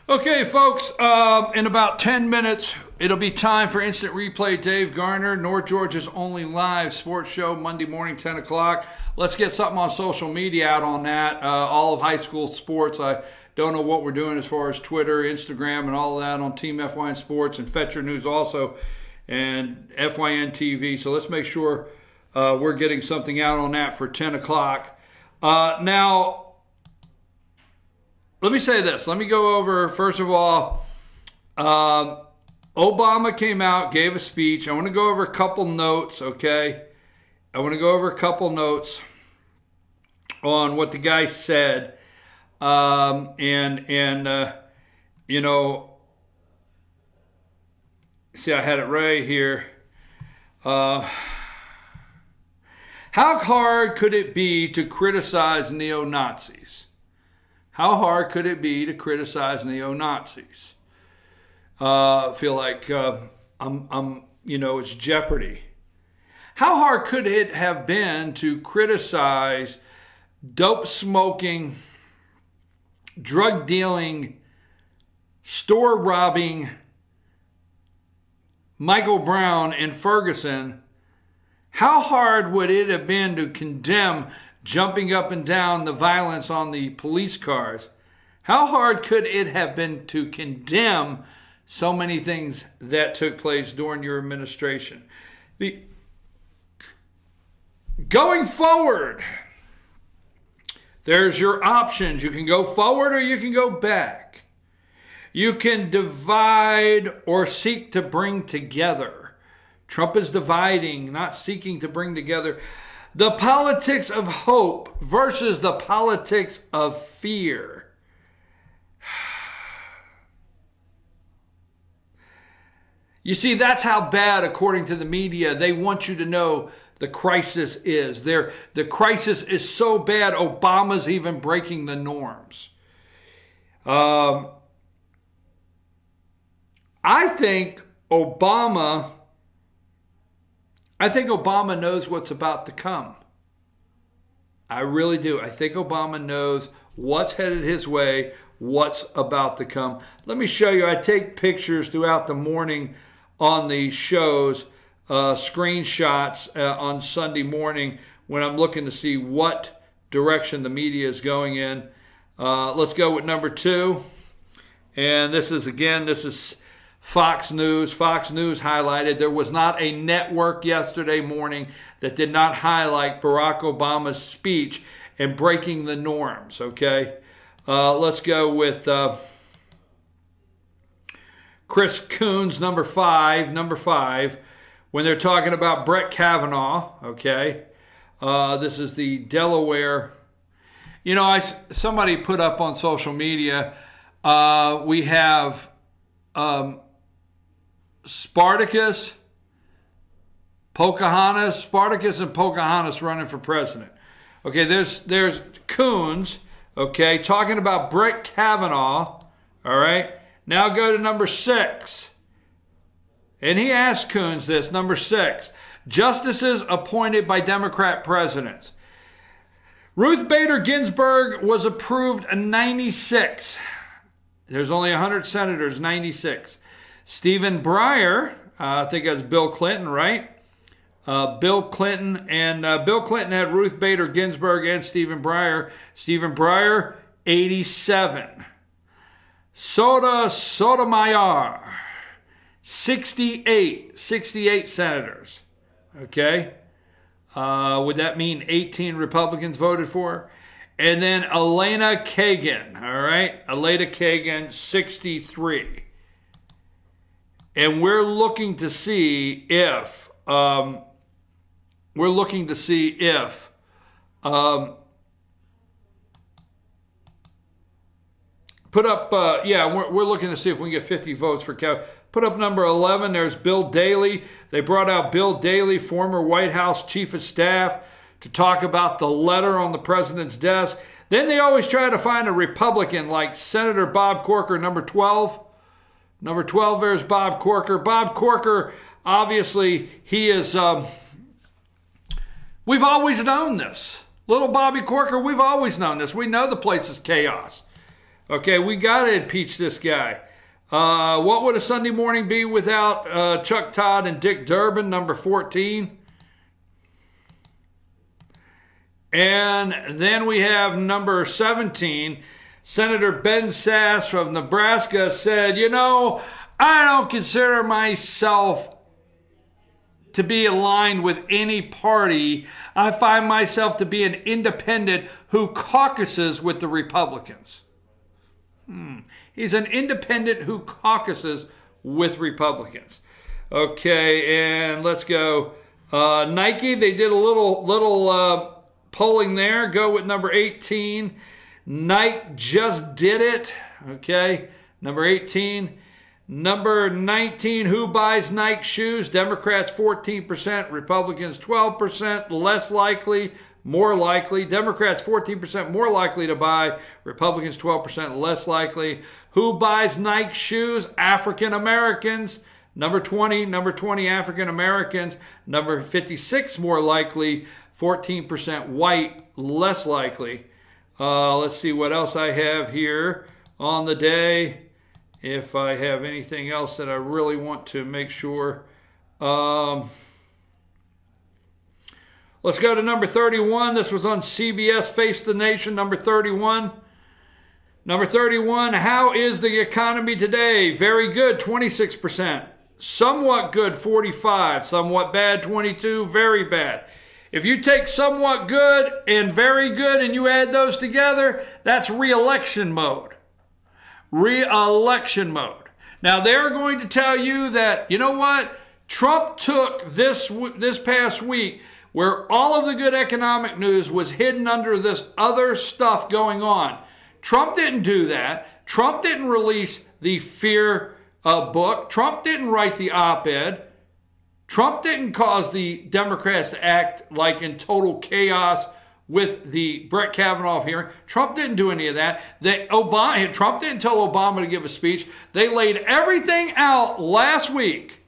Okay, folks, in about 10 minutes, it'll be time for Instant Replay. Dave Garner, North Georgia's only live sports show, Monday morning, 10 o'clock. Let's get something on social media out on that. All of high school sports. I don't know what we're doing as far as Twitter, Instagram, and all of that on Team FYN Sports and Fetcher News also, and FYNTV. So let's make sure we're getting something out on that for 10 o'clock. Now, let me say this. Let me go over, first of all, Obama came out, gave a speech. I want to go over a couple notes, okay? I want to go over a couple notes on what the guy said. You know, see, I had it right here. How hard could it be to criticize neo-Nazis? How hard could it be to criticize neo-Nazis? I feel like it's Jeopardy. How hard could it have been to criticize dope-smoking, drug-dealing, store-robbing Michael Brown in Ferguson? How hard would it have been to condemn jumping up and down the violence on the police cars? How hard could it have been to condemn so many things that took place during your administration? Going forward, there's your options. You can go forward or you can go back. You can divide or seek to bring together. Trump is dividing, not seeking to bring together. The politics of hope versus the politics of fear. You see, that's how bad, according to the media, they want you to know the crisis is. The crisis is so bad, Obama's even breaking the norms. I think Obama knows what's about to come. I really do. I think Obama knows what's headed his way, what's about to come. Let me show you. I take pictures throughout the morning on the shows, screenshots on Sunday morning when I'm looking to see what direction the media is going in. Let's go with number 2. And this is Fox News. Fox News highlighted there was not a network yesterday morning that did not highlight Barack Obama's speech and breaking the norms, okay? Let's go with Chris Coons, number 5, when they're talking about Brett Kavanaugh, okay? This is the Delaware. You know, somebody put up on social media, we have Spartacus and Pocahontas running for president. Okay, there's Coons, okay, talking about Brett Kavanaugh, all right? Now go to number 6. And he asked Coons this, number 6. Justices appointed by Democrat presidents. Ruth Bader Ginsburg was approved in 96. There's only 100 senators, 96. Stephen Breyer, I think that's Bill Clinton, right? Bill Clinton had Ruth Bader Ginsburg and Stephen Breyer. Stephen Breyer, 87. Sotomayor, 68 senators. Okay? Would that mean 18 Republicans voted for her? And then Elena Kagan, all right? Elena Kagan, 63. And we're looking to see if we're looking to see if we can get 50 votes for Kev. Put up number 11. There's Bill Daley. They brought out Bill Daley, former White House chief of staff, to talk about the letter on the president's desk. Then they always try to find a Republican like Senator Bob Corker, number 12. Number 12, there's Bob Corker. Bob Corker, obviously, he is, we've always known this. Little Bobby Corker, we've always known this. We know the place is chaos. Okay, we got to impeach this guy. What would a Sunday morning be without Chuck Todd and Dick Durbin, number 14? And then we have number 17. Senator Ben Sasse from Nebraska said, you know, I don't consider myself to be aligned with any party. I find myself to be an independent who caucuses with the Republicans. He's an independent who caucuses with Republicans. Okay, and let's go. Nike, they did a little polling there. Go with number 18. Nike just did it. Okay, number 18. Number 19, who buys Nike shoes? Democrats 14%, Republicans 12%, less likely, more likely. Democrats 14% more likely to buy, Republicans 12% less likely. Who buys Nike shoes? African Americans. Number 20, African Americans. Number 56 more likely, 14% white, less likely. Let's see what else I have here on the day. If I have anything else that I really want to make sure. Let's go to number 31. This was on CBS, Face the Nation, number 31. Number 31, how is the economy today? Very good, 26%. Somewhat good, 45%. Somewhat bad, 22%. Very bad. If you take somewhat good and very good and you add those together, that's re-election mode. Re-election mode. Now, they're going to tell you that, you know what? Trump took this past week where all of the good economic news was hidden under this other stuff going on. Trump didn't do that. Trump didn't release the fear book. Trump didn't write the op-ed. Trump didn't cause the Democrats to act like in total chaos with the Brett Kavanaugh hearing. Trump didn't do any of that. Trump didn't tell Obama to give a speech. They laid everything out last week.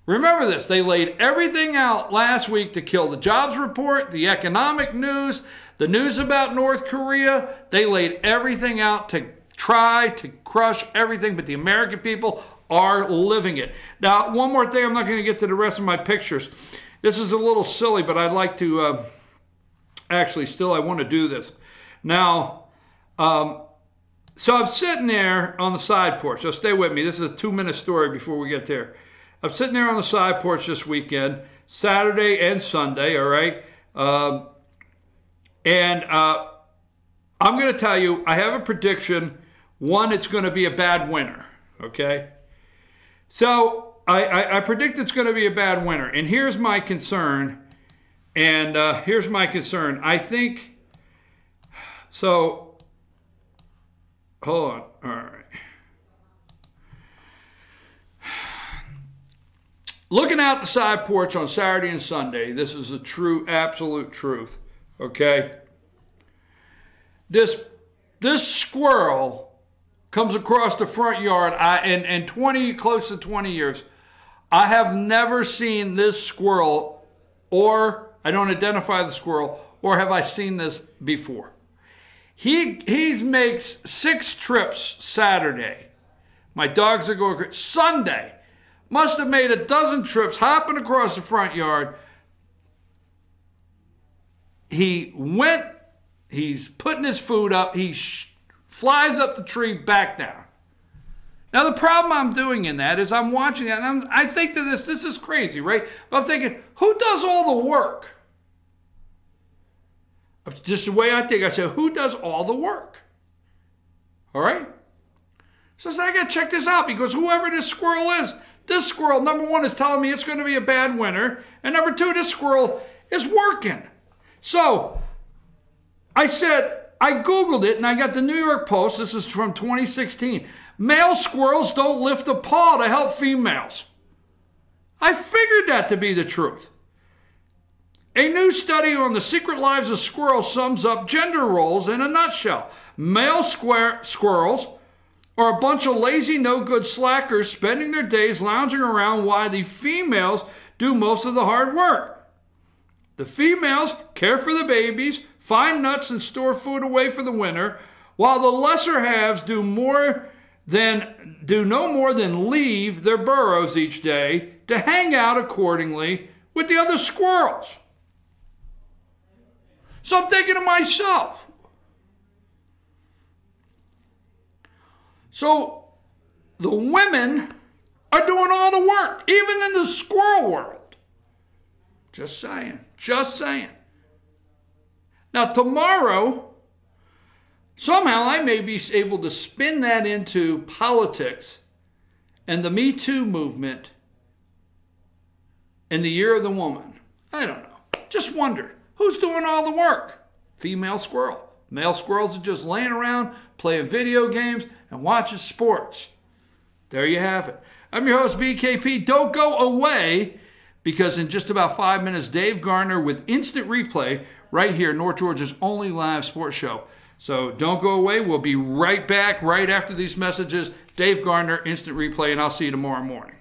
Remember this. They laid everything out last week to kill the jobs report, the economic news, the news about North Korea. They laid everything out to try to crush everything, but the American people are living it. Now, one more thing. I'm not going to get to the rest of my pictures. This is a little silly, but I'd like to... Actually, still, I want to do this. Now, so I'm sitting there on the side porch. So stay with me. This is a 2-minute story before we get there. I'm sitting there on the side porch this weekend, Saturday and Sunday, all right? And I'm going to tell you, I have a prediction. One, it's going to be a bad winter, okay? So I predict it's going to be a bad winter. And here's my concern. And here's my concern. I think, so, hold on. All right. Looking out the side porch on Saturday and Sunday, this is the true, absolute truth, okay? This squirrel comes across the front yard, in close to 20 years, I have never seen this squirrel, or I don't identify the squirrel, or have I seen this before. He makes 6 trips Saturday. My dogs are going Sunday. Must have made a dozen trips hopping across the front yard. He's putting his food up. He flies up the tree, back down. Now, the problem I'm doing in that is I'm watching that, and I think that this is crazy, right? I'm thinking, who does all the work? Just the way I think. I said, who does all the work? All right? So I got to check this out, because whoever this squirrel is, this squirrel, number one, is telling me it's going to be a bad winter, and number two, this squirrel is working. So I said, I Googled it, and I got the New York Post. This is from 2016. Male squirrels don't lift a paw to help females. I figured that to be the truth. A new study on the secret lives of squirrels sums up gender roles in a nutshell. Male squirrels are a bunch of lazy, no-good slackers spending their days lounging around while the females do most of the hard work. The females care for the babies, find nuts, and store food away for the winter, while the lesser halves do no more than leave their burrows each day to hang out accordingly with the other squirrels. So I'm thinking to myself, so the women are doing all the work, even in the squirrel world. Just saying, just saying. Now tomorrow, somehow I may be able to spin that into politics and the Me Too movement in the year of the woman. I don't know. Just wonder, who's doing all the work? Female squirrel. Male squirrels are just laying around, playing video games, and watching sports. There you have it. I'm your host, BKP. Don't go away, because in just about 5 minutes, Dave Gardner with instant replay right here, North Georgia's only live sports show. So don't go away. We'll be right back right after these messages. Dave Gardner, instant replay, and I'll see you tomorrow morning.